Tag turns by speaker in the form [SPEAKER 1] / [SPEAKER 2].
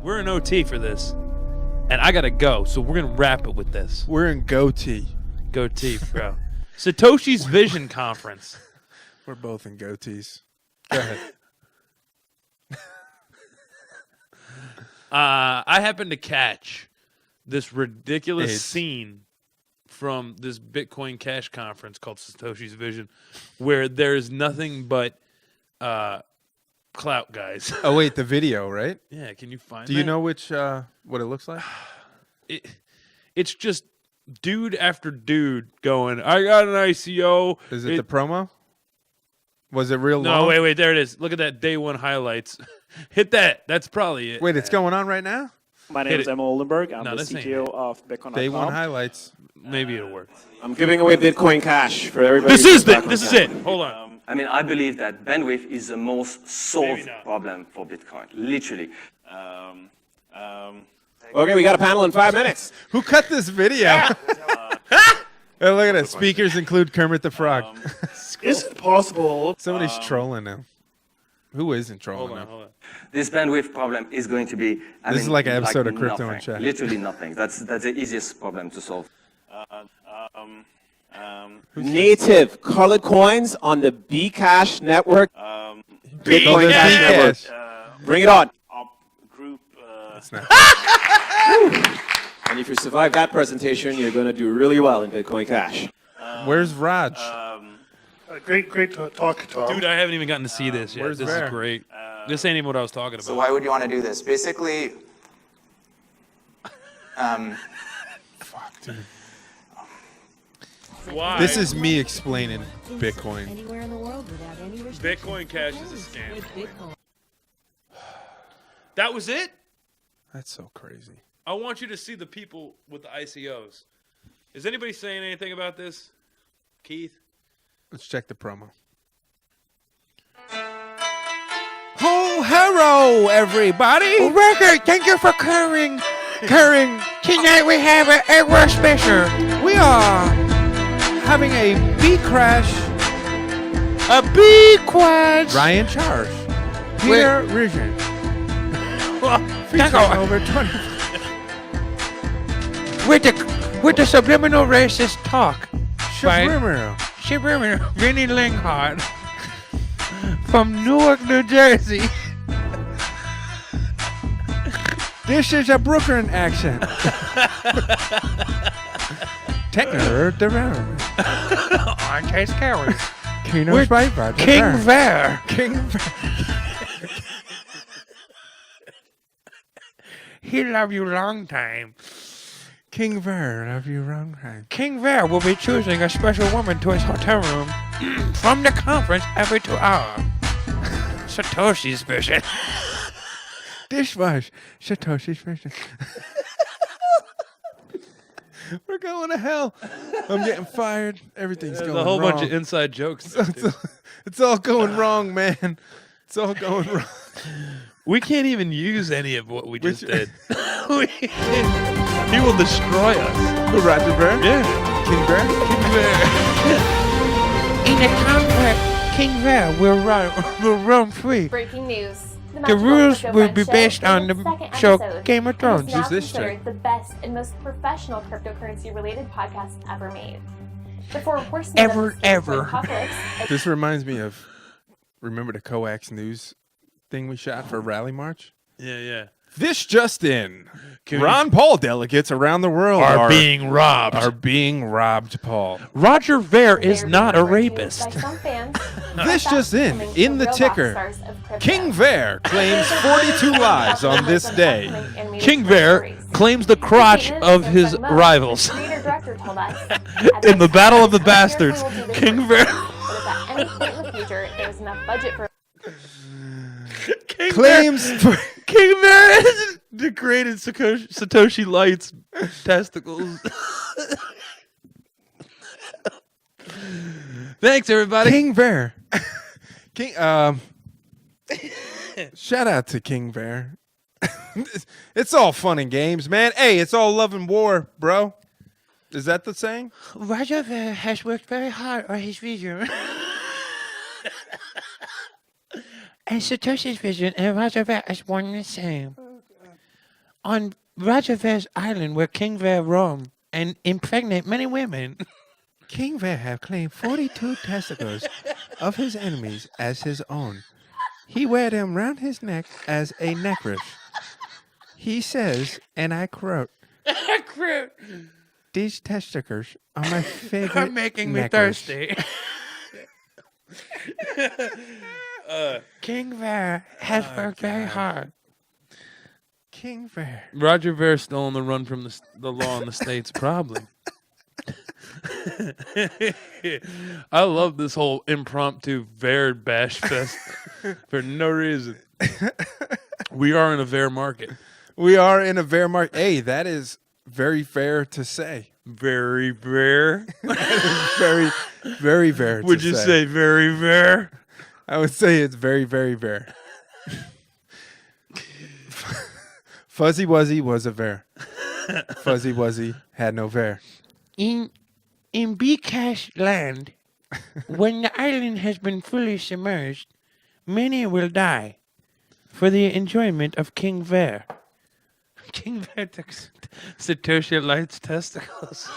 [SPEAKER 1] We're in OT for this. And I got to go, so we're going to wrap it with this.
[SPEAKER 2] We're in goatee.
[SPEAKER 1] Goatee, bro. Satoshi's Vision Conference.
[SPEAKER 2] We're both in goatees. Go ahead.
[SPEAKER 1] I happened to catch this ridiculous
[SPEAKER 2] AIDS.
[SPEAKER 1] scene from this Bitcoin Cash conference called Satoshi's Vision, where there's nothing but clout guys.
[SPEAKER 2] Oh, wait, the video, right?
[SPEAKER 1] Yeah, can you find
[SPEAKER 2] Do you know which what it looks like?
[SPEAKER 1] It's just dude after dude going, I got an ICO.
[SPEAKER 2] Is it the promo? Was it real
[SPEAKER 1] No,
[SPEAKER 2] long?
[SPEAKER 1] wait, there it is. Look at that day one highlights. Hit that. That's probably it.
[SPEAKER 2] Wait, it's going on right now?
[SPEAKER 3] My name is Emma Oldenburg. I'm
[SPEAKER 1] No,
[SPEAKER 3] the
[SPEAKER 1] this ain't
[SPEAKER 3] CTO
[SPEAKER 1] it.
[SPEAKER 3] of Bitcoin.com.
[SPEAKER 2] Day one highlights.
[SPEAKER 1] Maybe it'll work.
[SPEAKER 3] I'm giving away Bitcoin Cash for everybody.
[SPEAKER 1] This is it. This is it. Hold on.
[SPEAKER 4] I mean, I believe that bandwidth is the most solved
[SPEAKER 1] Maybe not.
[SPEAKER 4] problem for Bitcoin, literally.
[SPEAKER 3] Okay, we got a panel in 5 minutes.
[SPEAKER 2] Who cut this video? Oh, look at it. Speakers include Kermit the Frog.
[SPEAKER 5] Is it possible?
[SPEAKER 2] Somebody's trolling now. Who isn't trolling
[SPEAKER 1] Hold on.
[SPEAKER 2] now?
[SPEAKER 1] Hold on.
[SPEAKER 4] This bandwidth problem is going to be,
[SPEAKER 2] This is like an episode of Crypto in
[SPEAKER 4] nothing,
[SPEAKER 2] Chat.
[SPEAKER 4] literally nothing. That's the easiest problem to solve.
[SPEAKER 3] Native colored coins on the Bcash network. Bitcoin
[SPEAKER 2] Bcash.
[SPEAKER 3] Cash network. Bring it on.
[SPEAKER 2] It's not.
[SPEAKER 3] And if you survive that presentation, you're going to do really well in Bitcoin Cash.
[SPEAKER 2] Where's Raj?
[SPEAKER 5] Great talk, Tom.
[SPEAKER 1] Dude, I haven't even gotten to see this yet.
[SPEAKER 2] Where's
[SPEAKER 1] This
[SPEAKER 2] Bear?
[SPEAKER 1] is great. This ain't even what I was talking about.
[SPEAKER 6] So why would you want to do this? Basically,
[SPEAKER 1] Why?
[SPEAKER 2] This is me explaining Bitcoin.
[SPEAKER 7] Anywhere in the world without any
[SPEAKER 1] Bitcoin Cash is a scam. That was it?
[SPEAKER 2] That's so crazy.
[SPEAKER 1] I want you to see the people with the ICOs. Is anybody saying anything about this? Keith?
[SPEAKER 2] Let's check the promo. Oh, hello, everybody.
[SPEAKER 8] Record, thank you for coming. Tonight we have a work special.
[SPEAKER 2] We are having a B crash.
[SPEAKER 8] A big quad.
[SPEAKER 2] Ryan Charge. Peter Ridgen. Featuring over 20.
[SPEAKER 8] With the subliminal racist talk.
[SPEAKER 2] Subliminal.
[SPEAKER 8] Subliminal. Vinny Linghart. From Newark, New Jersey.
[SPEAKER 2] This is a Brooklyn accent. Techno development.
[SPEAKER 8] I'm Chase Carey.
[SPEAKER 2] Kino
[SPEAKER 8] With
[SPEAKER 2] Spider.
[SPEAKER 8] King Bear.
[SPEAKER 2] King
[SPEAKER 8] He love you long time.
[SPEAKER 2] King Bear, love you wrong time.
[SPEAKER 8] King Bear will be choosing a special woman to his hotel room from the conference every 2 hours. Satoshi's vision.
[SPEAKER 2] Dishwash. Satoshi's vision. We're going to hell. I'm getting fired. Everything's
[SPEAKER 1] There's
[SPEAKER 2] going
[SPEAKER 1] a whole
[SPEAKER 2] wrong.
[SPEAKER 1] bunch of inside jokes.
[SPEAKER 2] It's all going wrong, man. It's all going wrong.
[SPEAKER 1] We can't even use any of what we just did. He will destroy us.
[SPEAKER 2] Who, Roger Bear?
[SPEAKER 1] Yeah.
[SPEAKER 2] King Bear?
[SPEAKER 8] In the contract, King Bear will roam free.
[SPEAKER 9] Breaking news.
[SPEAKER 8] The rules will be based on the show Game of Thrones.
[SPEAKER 9] It is now
[SPEAKER 2] Who's this
[SPEAKER 9] considered
[SPEAKER 2] chick?
[SPEAKER 9] the best and most professional cryptocurrency-related podcast ever made. The four horsemen of the
[SPEAKER 8] Ever.
[SPEAKER 9] apocalypse.
[SPEAKER 2] This reminds me of, remember the Coax News thing we shot for Rally March?
[SPEAKER 1] Yeah.
[SPEAKER 2] This just in.
[SPEAKER 1] Can
[SPEAKER 2] Ron Paul delegates around the world
[SPEAKER 1] Are being robbed.
[SPEAKER 2] are being robbed, Paul.
[SPEAKER 1] Roger Ver
[SPEAKER 9] They
[SPEAKER 1] is
[SPEAKER 9] are
[SPEAKER 1] not
[SPEAKER 9] being
[SPEAKER 1] a
[SPEAKER 9] referred to
[SPEAKER 1] rapist.
[SPEAKER 9] by some fans
[SPEAKER 2] This
[SPEAKER 9] as
[SPEAKER 2] just in.
[SPEAKER 9] becoming
[SPEAKER 2] In the
[SPEAKER 9] real rock
[SPEAKER 2] ticker.
[SPEAKER 9] stars of crypto.
[SPEAKER 2] King Ver claims 42 lives on this day.
[SPEAKER 1] King Ver claims the crotch of his rivals.
[SPEAKER 9] Creator-director told us,
[SPEAKER 1] In the Battle of the
[SPEAKER 9] Apparently
[SPEAKER 1] Bastards,
[SPEAKER 9] we'll do this
[SPEAKER 1] King
[SPEAKER 9] for
[SPEAKER 1] Ver
[SPEAKER 9] free, but if at any point in the future there's enough budget for
[SPEAKER 2] Claims for
[SPEAKER 1] King Ver has degraded Satoshi Light's testicles. Thanks, everybody.
[SPEAKER 2] King Ver. King shout out to King Ver. It's all fun and games, man. Hey, it's all love and war, bro. Is that the saying?
[SPEAKER 8] Roger Ver has worked very hard on his vision. And Satoshi's vision and Roger Ver is one and the same. On Rogerver's island where King Ver roam and impregnate many women.
[SPEAKER 2] King Ver have claimed 42 testicles of his enemies as his own. He wear them round his neck as a necklace. He says, and I quote, "These testicles are my favorite
[SPEAKER 8] Are making me
[SPEAKER 2] necklace."
[SPEAKER 8] thirsty. King Ver has worked very hard.
[SPEAKER 2] King Ver.
[SPEAKER 1] Roger Ver still on the run from the law in the States, probably. I love this whole impromptu Ver bash fest for no reason. We are in a Ver market.
[SPEAKER 2] We are in a Ver market. Hey, that is very fair to say.
[SPEAKER 1] Very Ver.
[SPEAKER 2] Very, very fair.
[SPEAKER 1] Would you say very Ver?
[SPEAKER 2] I would say it's very, very fair. Fuzzy Wuzzy was a Ver. Fuzzy Wuzzy had no Ver.
[SPEAKER 8] In Bcash land, when the island has been fully submerged, many will die for the enjoyment of King Ver. King Ver took Satoshi Light's testicles.